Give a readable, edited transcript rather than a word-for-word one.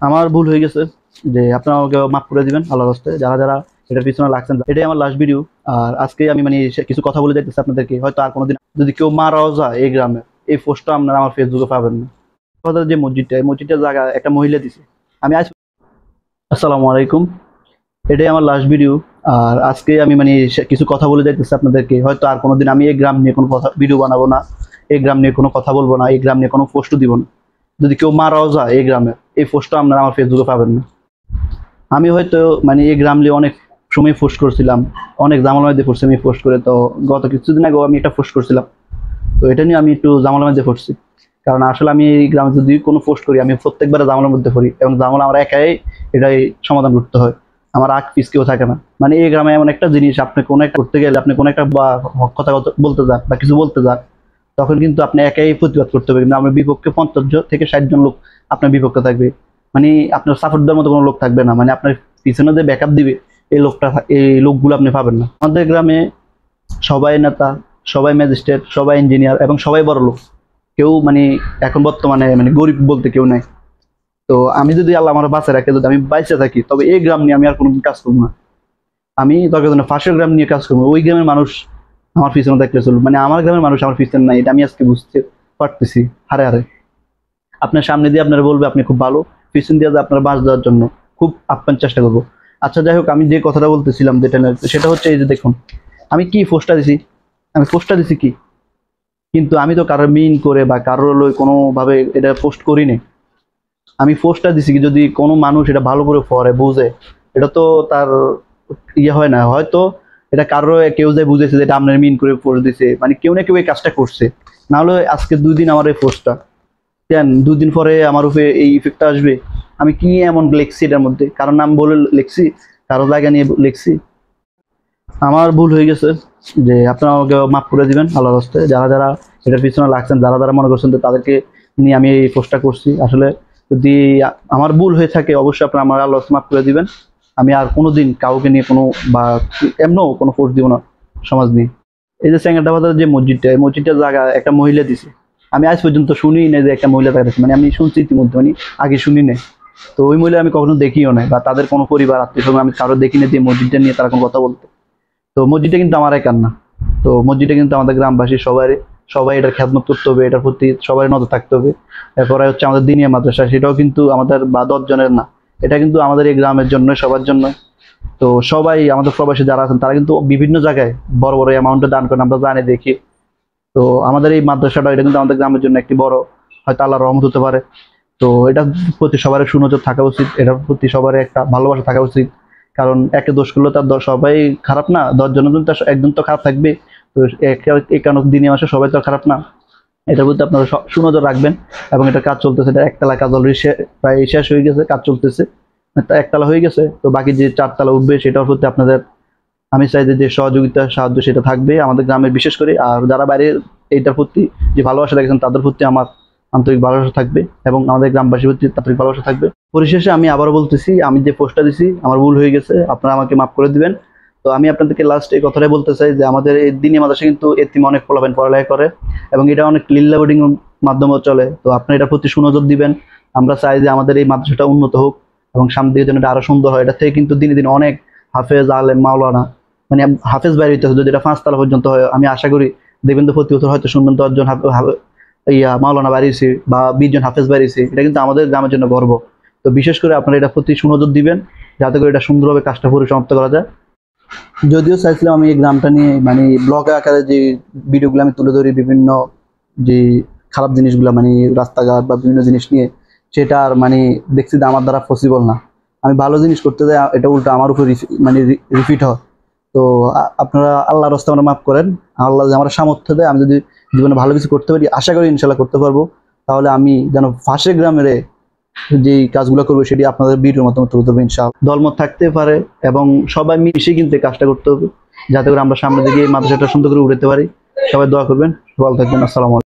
আমার ভুল হয়ে গেছে যে আপনারা আমাকে মাফ করে দিবেন আল্লাহর রাস্তায়। যারা যারা এটার পিছনে লাগছেন, এটাই আমার লাস্ট ভিডিও। আর আজকে আমি মানে কিছু কথা বলে যাইতেছি আপনাদেরকে, হয়তো আর কোনোদিন যদি কেউ মারাও যায় এই গ্রামে, এই পোস্টটা আপনারা আমার ফেসবুকে পাবেন না। আমাদের যে মসজিদটা, এই মসজিদটার জায়গা একটা মহিলা দিছে। আমি আজ আসসালামু আলাইকুম, এটাই আমার লাস্ট ভিডিও। আর আজকে আমি মানে কিছু কথা বলে যাইতেছি আপনাদেরকে, হয়তো আর কোনোদিন আমি এই গ্রাম নিয়ে কোনো কথা ভিডিও বানাবো না, এই গ্রাম নিয়ে কোনো কথা বলবো না, এই গ্রাম নিয়ে কোনো পোস্টও দিব না। যদি কেউ মারাও যায় এই গ্রামে, এই পোস্টটা আপনারা আমার ফেসবুকে পাবেন না। আমি হয়তো মানে এই গ্রাম নিয়ে অনেক সময় পোস্ট করছিলাম, অনেক জামালার মধ্যে পড়ছি আমি পোস্ট করে। তো গত কিছুদিন আগেও আমি একটা পোস্ট করছিলাম, তো এটা নিয়ে আমি একটু জামালার মধ্যে পড়ছি। কারণ আসলে আমি এই গ্রামে যদি কোনো পোস্ট করি, আমি প্রত্যেকবারে জামালার মধ্যে পড়ি, এবং জামালা আমার একাই এটাই সমাধান করতে হয়। আমার আগ পিস কেউ থাকে না। মানে এই গ্রামে এমন একটা জিনিস, আপনি কোনো একটা করতে গেলে, আপনি কোনো একটা কথা বলতে যান বা কিছু বলতে যান, তখন কিন্তু আপনি একাই প্রতিবাদ করতে হবে। কিন্তু আমার বিপক্ষে 50 থেকে 60 জন লোক আপনার বিপক্ষে থাকবে। মানে আপনার সাপোর্ট দেওয়ার মতো কোনো লোক থাকবে না। মানে আপনার পিছনে যে ব্যাকআপ দিবে, এই লোকগুলো আপনি পাবেন না। আমাদের গ্রামে সবাই নেতা, সবাই ম্যাজিস্ট্রেট, সবাই ইঞ্জিনিয়ার এবং সবাই বড় লোক। কেউ মানে এখন বর্তমানে মানে গরিব বলতে কেউ নাই। তো আমি যদি আল্লাহ আমার বাঁচায় রাখে, যদি আমি বাইচে থাকি, তবে এই গ্রাম নিয়ে আমি আর কোনো কাজ করবো না। আমি দরকার জন্য ফাঁসের গ্রাম নিয়ে কাজ করবো। ওই গ্রামের মানুষ আমার পিছনে থাকলে চলবে, মানে আমার গ্রামের মানুষ আমার পিছনে নাই, এটা আমি আজকে বুঝতে পারতেছি হারে হারে। আপনার সামনে দিয়ে আপনারা বলবে আপনি খুব ভালো, পিছন দিয়ে আপনারা বাঁচ দেওয়ার জন্য খুব আপ্রাণ চেষ্টা করবো। আচ্ছা যাই হোক, আমি যে কথাটা বলতেছিলাম যেটা সেটা হচ্ছে এই যে দেখুন, আমি কি পোস্টটা দিছি, আমি পোস্টটা দিছি কি, কিন্তু আমি তো কারোর মিন করে বা কারোর কোনোভাবে এটা পোস্ট করিনি। আমি পোস্টটা দিছি কি, যদি কোনো মানুষ এটা ভালো করে পড়ে বুঝে, এটা তো তার ইয়ে হয় না। হয়তো এটা কারো কেউ যে বুঝেছে যে এটা আপনার মিন করে পোস্ট দিছে, মানে কেউ না কেউ এই কাজটা করছে। না হলে আজকে 2 দিন আমার এই পোস্টটা, কেন 2 দিন পরে আমার উপরে এই ইফেক্টটা আসবে? আমি কি এমন লিখছি এটার মধ্যে? কারণ নাম বলে লিখছি, কারো জায়গা নিয়ে লিখছি? আমার ভুল হয়ে গেছে যে আপনারা আমাকে মাফ করে দিবেন আল্লাহর রাস্তায়। যারা যারা এটার পিছনে লাগছেন, যারা যারা মনে করছেন, তাদেরকে নিয়ে আমি এই পোস্টটা করছি। আসলে যদি আমার ভুল হয়ে থাকে, অবশ্যই আপনারা আমার আল্লাহ মাফ করে দিবেন। আমি আর কোনোদিন কাউকে নিয়ে কোনো বা এমনও কোনো পোস্ট দিব না সমাজ নিয়ে। এই যে সেঙ্গাটাবাজার যে মসজিদটা, এই মসজিদটার জায়গা একটা মহিলা দিছে। আমি আজ পর্যন্ত শুনি না যে একটা মহিলা জায়গা দিচ্ছে। মানে আমি শুনছি ইতিমধ্যে, মানে আগে শুনি নাই। তো ওই মহিলা আমি কখনো দেখিও নাই, বা তাদের কোনো পরিবার আত্মীয় স্বজন আমি কারো দেখি না যে মসজিদটা নিয়ে তারা কোনো কথা বলতে। তো মসজিদটা কিন্তু আমার একার না, তো মসজিদটা কিন্তু আমাদের গ্রামবাসী সবাই এটার খেদমত করতে হবে, এটার প্রতি সবাই নজর থাকতে হবে। এরপরে হচ্ছে আমাদের দিনিয়া মাদ্রাসা, সেটাও কিন্তু আমাদের বা 10 জনের না, এটা কিন্তু আমাদের এই গ্রামের জন্য, সবার জন্য। তো সবাই আমাদের প্রবাসী যারা আছেন, তারা কিন্তু বিভিন্ন জায়গায় বড় বড় অ্যামাউন্টে দান করেন, আমরা জানি দেখি। তো আমাদের এই মাদ্রাসাটা, এটা কিন্তু আমাদের গ্রামের জন্য একটি বড়, হয়তো আল্লাহর রহমত হতে পারে। তো এটার প্রতি সবার সুনজর থাকা উচিত, এটার প্রতি সবার একটা ভালোবাসা থাকা উচিত। কারণ একে দোষ করলে তার সবাই খারাপ না, 10 জনের জন্য তার একজন তো খারাপ থাকবে। তো এই কারণ দিনে মাসে সবাই তো খারাপ না। এটার প্রতি আপনারা সুনজর রাখবেন। এবং এটা কাজ চলতেছে, এটা একতলা কাজ অলরেডি প্রায় শেষ হয়ে গেছে, কাজ চলতেছে। একতলা হয়ে গেছে, তো বাকি যে 4 তলা উঠবে সেটার প্রতি আপনাদের আমি চাই যে সহযোগিতা সাহায্য সেটা থাকবে আমাদের গ্রামের, বিশেষ করে। আর যারা বাইরে এইটার প্রতি যে ভালোবাসা দেখেছেন, তাদের প্রতি আমার আন্তরিক ভালোবাসা থাকবে, এবং আমাদের গ্রামবাসীর প্রতি আন্তরিক ভালোবাসা থাকবে। পরিশেষে আমি আবারও বলতেছি, আমি যে পোস্টটা দিছি আমার ভুল হয়ে গেছে, আপনারা আমাকে মাফ করে দিবেন। তো আমি আপনাদেরকে লাস্ট এই কথাটাই বলতে চাই যে আমাদের এই দিনে মাদ্রাসা কিন্তু এতিম অনেক পোলাপান পড়ালেখা করে, এবং এটা অনেক লিল্লা বোর্ডিং মাধ্যমে চলে। তো আপনারা এটার প্রতি সুনজর দিবেন। আমরা চাই যে আমাদের এই মাদ্রাসাটা উন্নত হোক, এবং সামনে দিকে যেন এটা আরো সুন্দর হয়। এটা থেকে কিন্তু দিনে দিনে অনেক হাফেজ, আলেম, মাওলানা, মানে হাফেজ বাইরে হইতেছে। যদি এটা 5 তলা পর্যন্ত হয়, আমি আশা করি দেখবেন তো প্রতি বছর হয়তো শুনবেন 10 জন মাওলানা বাড়িয়েছে বা 20 জন হাফেজ বাড়িয়েছে। এটা কিন্তু আমাদের গ্রামের জন্য গর্ব। তো বিশেষ করে আপনারা এটা প্রতি সুনজর দিবেন, যাতে করে এটা সুন্দরভাবে কাজটা পরিসমাপ্ত করা যায়। যদিও চাইছিলাম আমি এই গ্রামটা নিয়ে মানে ব্লগ আকারে যে ভিডিওগুলো আমি তুলে ধরি, বিভিন্ন যে খারাপ জিনিসগুলো, মানে রাস্তাঘাট বা বিভিন্ন জিনিস নিয়ে, সেটা আর মানে দেখছি যে আমার দ্বারা পসিবল না। আমি ভালো জিনিস করতে যাই, এটা উল্টো আমার উপর মানে রিপিট হয়। তো আপনারা আল্লাহর রাস্তায় আমরা মাফ করেন। আল্লাহ যে আমার সামর্থ্য দেয়, আমি যদি জীবনে ভালো কিছু করতে পারি, আশা করি ইনশাল্লাহ করতে পারবো। তাহলে আমি যেন ফাঁসের গ্রামের যে কাজগুলো করবো, সেটি আপনাদের ভিডিওর মাধ্যমে তুলে ধরবো ইনশাআল্লাহ। দলমত থাকতে পারে, এবং সবাই মিশে কিন্তু কাজটা করতে হবে, যাতে করে আমরা সামনের দিকে এই মাদ্রাসাটা সুন্দর করে উঠাতে পারি। সবাই দোয়া করবেন, ভালো থাকবেন। আসসালামু আলাইকুম।